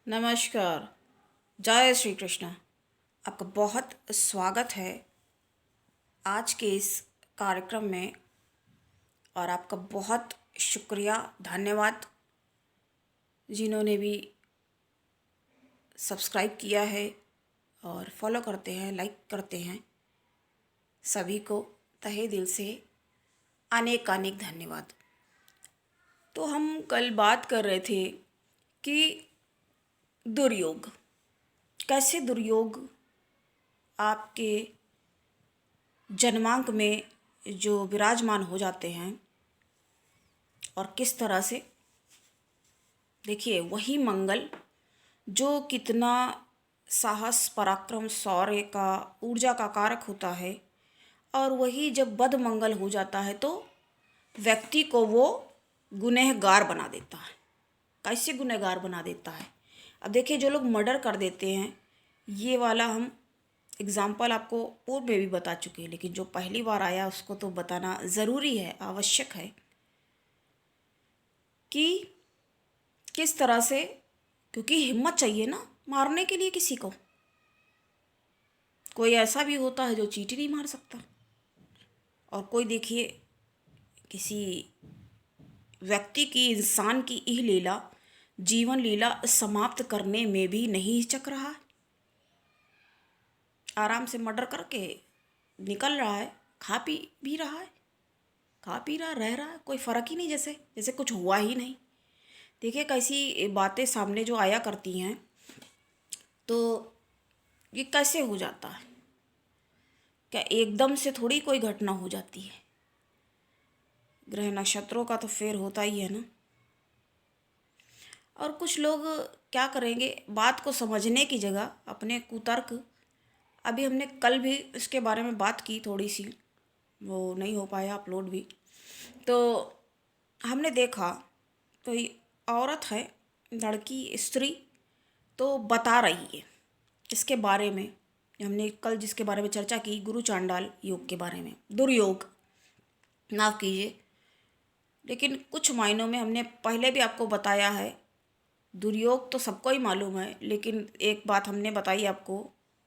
नमस्कार। जय श्री कृष्ण। आपका बहुत स्वागत है आज के इस कार्यक्रम में और आपका बहुत शुक्रिया, धन्यवाद जिन्होंने भी सब्सक्राइब किया है और फॉलो करते हैं, लाइक करते हैं। सभी को तहे दिल से अनेक अनेक धन्यवाद। तो हम कल बात कर रहे थे कि दुर्योग, कैसे दुर्योग आपके जन्मांक में जो विराजमान हो जाते हैं और किस तरह से। देखिए, वही मंगल जो कितना साहस, पराक्रम, शौर्य का, ऊर्जा का कारक होता है, और वही जब बद मंगल हो जाता है तो व्यक्ति को वो गुनहगार बना देता है। कैसे गुनहगार बना देता है? अब देखिए, जो लोग मर्डर कर देते हैं, ये वाला हम एग्ज़ाम्पल आपको पूर्व में भी बता चुके हैं, लेकिन जो पहली बार आया उसको तो बताना ज़रूरी है, आवश्यक है कि किस तरह से, क्योंकि हिम्मत चाहिए ना मारने के लिए किसी को। कोई ऐसा भी होता है जो चींटी नहीं मार सकता, और कोई देखिए किसी व्यक्ति की, इंसान की यह लीला, जीवन लीला समाप्त करने में भी नहीं हिचक रहा है। आराम से मर्डर करके निकल रहा है, खा पी भी रहा है, खा पी रहा, रह रहा है, कोई फ़र्क ही नहीं, जैसे जैसे कुछ हुआ ही नहीं। देखिए कैसी बातें सामने जो आया करती हैं, तो ये कैसे हो जाता है? क्या एकदम से थोड़ी कोई घटना हो जाती है? ग्रह नक्षत्रों का तो फेर होता ही है ना। और कुछ लोग क्या करेंगे, बात को समझने की जगह अपने कुतर्क, अभी हमने कल भी इसके बारे में बात की थोड़ी सी, वो नहीं हो पाया अपलोड भी। तो हमने देखा, कोई औरत है, लड़की, स्त्री, तो बता रही है इसके बारे में। हमने कल जिसके बारे में चर्चा की, गुरु चांडाल योग के बारे में, दुर्योग, माफ़ कीजिए, लेकिन कुछ मायनों में हमने पहले भी आपको बताया है। दुर्योग तो सबको ही मालूम है, लेकिन एक बात हमने बताई आपको,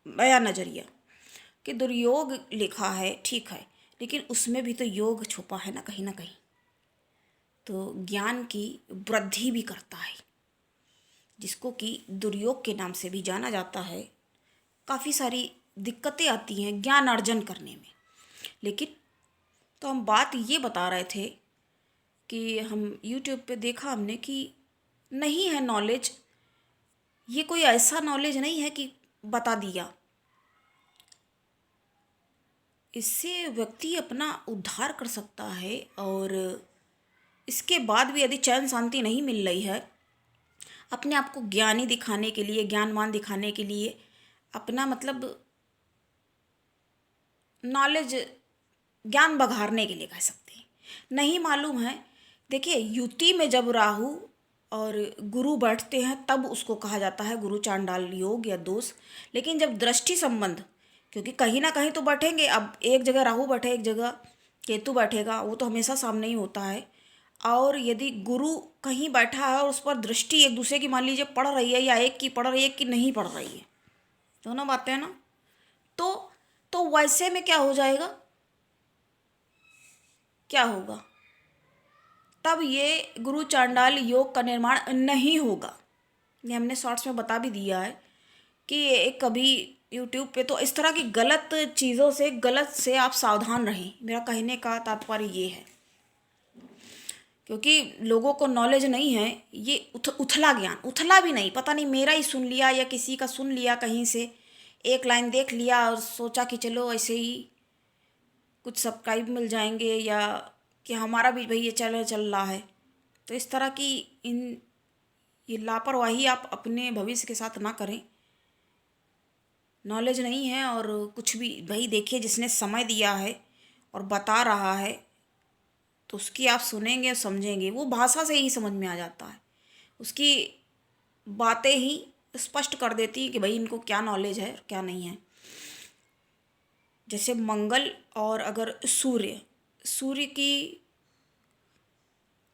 नया नज़रिया, कि दुर्योग लिखा है, ठीक है, लेकिन उसमें भी तो योग छुपा है ना, कहीं ना कहीं। तो ज्ञान की वृद्धि भी करता है, जिसको कि दुर्योग के नाम से भी जाना जाता है। काफ़ी सारी दिक्कतें आती हैं ज्ञान अर्जन करने में, लेकिन तो हम बात ये बता रहे थे कि हम यूट्यूब पे देखा हमने कि नहीं है नॉलेज, ये कोई ऐसा नॉलेज नहीं है कि बता दिया। इससे व्यक्ति अपना उद्धार कर सकता है, और इसके बाद भी यदि चैन शांति नहीं मिल रही है, अपने आप को ज्ञानी दिखाने के लिए, ज्ञानवान दिखाने के लिए, अपना मतलब नॉलेज, ज्ञान बघारने के लिए कह सकते हैं, नहीं मालूम है। देखिए, युति में जब राहु और गुरु बैठते हैं तब उसको कहा जाता है गुरु चांडाल योग या दोष। लेकिन जब दृष्टि संबंध, क्योंकि कहीं ना कहीं तो बैठेंगे, अब एक जगह राहु बैठे, एक जगह केतु बैठेगा, वो तो हमेशा सामने ही होता है। और यदि गुरु कहीं बैठा है और उस पर दृष्टि एक दूसरे की मान लीजिए पड़ रही है, या एक की पड़ रही है, एक की नहीं पड़ रही है, दोनों बातें हैं ना। तो तो वैसे में क्या हो जाएगा, क्या होगा? तब ये गुरु चांडाल योग का निर्माण नहीं होगा। ये हमने शॉर्ट्स में बता भी दिया है कि एक कभी यूट्यूब पे तो इस तरह की गलत चीज़ों से, गलत से आप सावधान रहें, मेरा कहने का तात्पर्य ये है। क्योंकि लोगों को नॉलेज नहीं है, ये उथला ज्ञान, उथला भी नहीं, पता नहीं मेरा ही सुन लिया या किसी का सुन लिया कहीं से, एक लाइन देख लिया और सोचा कि चलो ऐसे ही कुछ सब्सक्राइब मिल जाएंगे, या कि हमारा भी भाई ये चैनल चल रहा है। तो इस तरह की ये लापरवाही आप अपने भविष्य के साथ ना करें। नॉलेज नहीं है और कुछ भी, भाई देखिए, जिसने समय दिया है और बता रहा है, तो उसकी आप सुनेंगे और समझेंगे, वो भाषा से ही समझ में आ जाता है, उसकी बातें ही स्पष्ट कर देती हैं कि भाई इनको क्या नॉलेज है क्या नहीं है। जैसे मंगल और अगर सूर्य, सूर्य की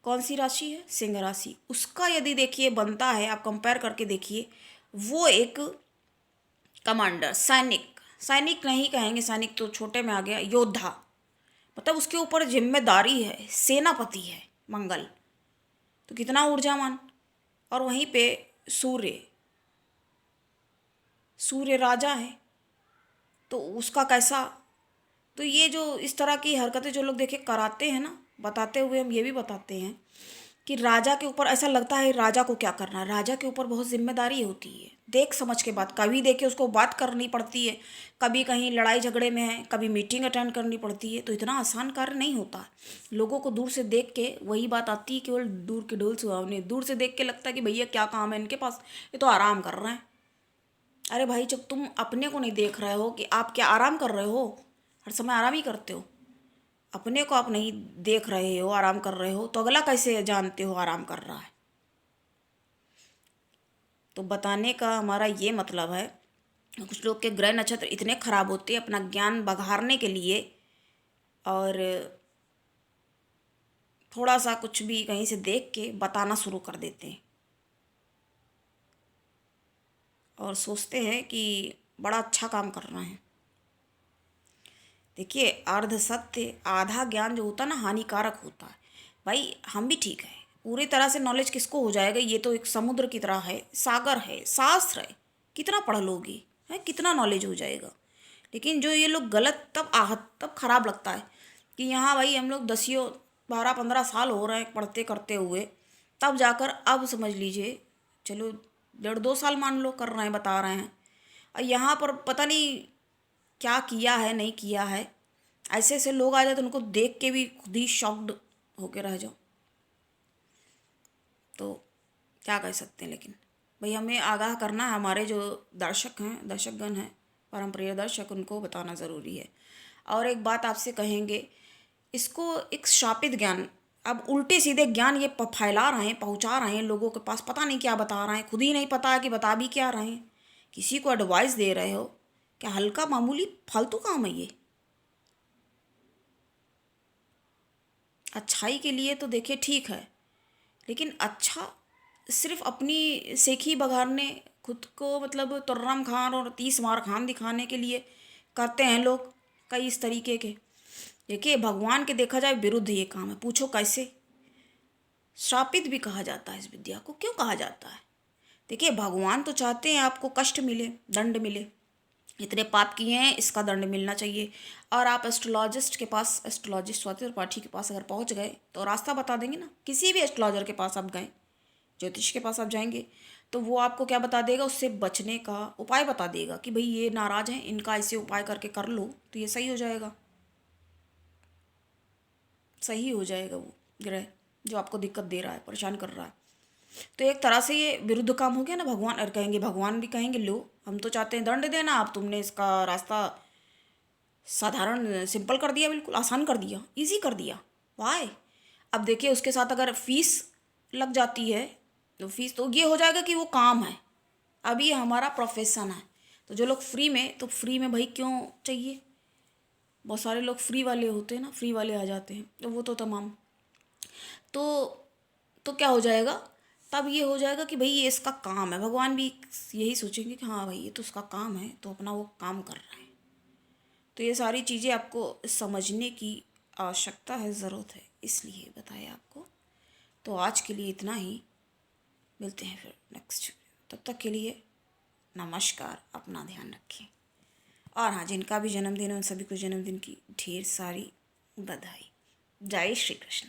कौन सी राशि है? सिंह राशि। उसका यदि देखिए बनता है, आप कंपेयर करके देखिए, वो एक कमांडर, सैनिक, सैनिक नहीं कहेंगे, सैनिक तो छोटे में आ गया, योद्धा, मतलब उसके ऊपर जिम्मेदारी है, सेनापति है मंगल, तो कितना ऊर्जावान। और वहीं पे सूर्य, सूर्य राजा है, तो उसका कैसा। तो ये जो इस तरह की हरकतें जो लोग देखे कराते हैं ना, बताते हुए हम ये भी बताते हैं कि राजा के ऊपर ऐसा लगता है राजा को क्या करना है, राजा के ऊपर बहुत जिम्मेदारी होती है, देख समझ के बात, कभी देखे उसको बात करनी पड़ती है, कभी कहीं लड़ाई झगड़े में है, कभी मीटिंग अटेंड करनी पड़ती है, तो इतना आसान कार्य नहीं होता। लोगों को दूर से देख के वही बात आती है, केवल दूर के ढोल सुहावने, दूर से देख के लगता है कि भैया क्या काम है इनके पास, ये तो आराम कर रहे हैं। अरे भाई, जब तुम अपने को नहीं देख रहे हो कि आप क्या आराम कर रहे हो, हर समय आराम ही करते हो, अपने को आप नहीं देख रहे हो आराम कर रहे हो, तो अगला कैसे जानते हो आराम कर रहा है। तो बताने का हमारा ये मतलब है, कुछ लोग के ग्रह नक्षत्र इतने खराब होते हैं अपना ज्ञान बघारने के लिए, और थोड़ा सा कुछ भी कहीं से देख के बताना शुरू कर देते हैं और सोचते हैं कि बड़ा अच्छा काम कर रहे हैं। देखिए, अर्ध सत्य आधा ज्ञान जो होता है ना, हानिकारक होता है। भाई हम भी ठीक है, पूरी तरह से नॉलेज किसको हो जाएगा, ये तो एक समुद्र की तरह है, सागर है, शास्त्र है, कितना पढ़ लोगी है, कितना नॉलेज हो जाएगा। लेकिन जो ये लोग गलत, तब आहत, तब खराब लगता है कि यहाँ भाई हम लोग 10-12-15 साल हो रहे हैं पढ़ते करते हुए, तब जाकर अब समझ लीजिए, चलो 1.5-2 साल मान लो कर रहे हैं, बता रहे हैं, और यहाँ पर पता नहीं क्या किया है नहीं किया है। ऐसे ऐसे लोग आ जाते, उनको देख के भी खुद ही शॉक्ड होके रह जाओ। तो क्या कह सकते हैं, लेकिन भाई हमें आगाह करना है, हमारे जो दर्शक हैं, दर्शकगण हैं, परम प्रिय दर्शक, उनको बताना ज़रूरी है। और एक बात आपसे कहेंगे, इसको एक शापित ज्ञान, अब उल्टे सीधे ज्ञान ये फैला रहे हैं, पहुंचा रहे हैं लोगों के पास, पता नहीं क्या बता रहे हैं, खुद ही नहीं पता है कि बता भी क्या रहे हैं, किसी को एडवाइस दे रहे हो, क्या हल्का मामूली फालतू काम है ये। अच्छाई के लिए तो देखिए ठीक है, लेकिन अच्छा सिर्फ अपनी सेखी बघारने, खुद को मतलब तुर्रम खान और 30 मार खान दिखाने के लिए करते हैं लोग कई इस तरीके के। देखिए, भगवान के देखा जाए विरुद्ध ये काम है, पूछो कैसे। श्रापित भी कहा जाता है इस विद्या को, क्यों कहा जाता है? देखिए, भगवान तो चाहते हैं आपको कष्ट मिले, दंड मिले, इतने पाप किए हैं, इसका दंड मिलना चाहिए। और आप एस्ट्रोलॉजिस्ट के पास, एस्ट्रोलॉजिस्ट स्वाति त्रिपाठी के पास अगर पहुंच गए तो रास्ता बता देंगे ना। किसी भी एस्ट्रोलॉजर के पास आप गए, ज्योतिष के पास आप जाएंगे, तो वो आपको क्या बता देगा, उससे बचने का उपाय बता देगा कि भाई ये नाराज़ हैं, इनका ऐसे उपाय करके कर लो तो ये सही हो जाएगा, सही हो जाएगा वो ग्रह जो आपको दिक्कत दे रहा है, परेशान कर रहा है। तो एक तरह से ये विरुद्ध काम हो गया ना। भगवान और कहेंगे, भगवान भी कहेंगे लो, हम तो चाहते हैं दंड देना, आप तुमने इसका रास्ता साधारण सिंपल कर दिया, बिल्कुल आसान कर दिया, इजी कर दिया। वाई। अब देखिए, उसके साथ अगर फीस लग जाती है, तो फीस तो ये हो जाएगा कि वो काम है, अभी ये हमारा प्रोफेशन है। तो जो लोग फ्री में, तो फ्री में भाई क्यों चाहिए, बहुत सारे लोग फ्री वाले होते हैं ना, फ्री वाले आ जाते हैं, तो वो तो तमाम, तो क्या हो जाएगा, तब ये हो जाएगा कि भाई ये इसका काम है। भगवान भी यही सोचेंगे कि हाँ भाई ये तो उसका काम है, तो अपना वो काम कर रहा है। तो ये सारी चीज़ें आपको समझने की आवश्यकता है, ज़रूरत है, इसलिए बताया आपको। तो आज के लिए इतना ही, मिलते हैं फिर नेक्स्ट। तब तक के लिए नमस्कार, अपना ध्यान रखें। और हाँ, जिनका भी जन्मदिन है उन सभी को जन्मदिन की ढेर सारी बधाई। जय श्री कृष्ण।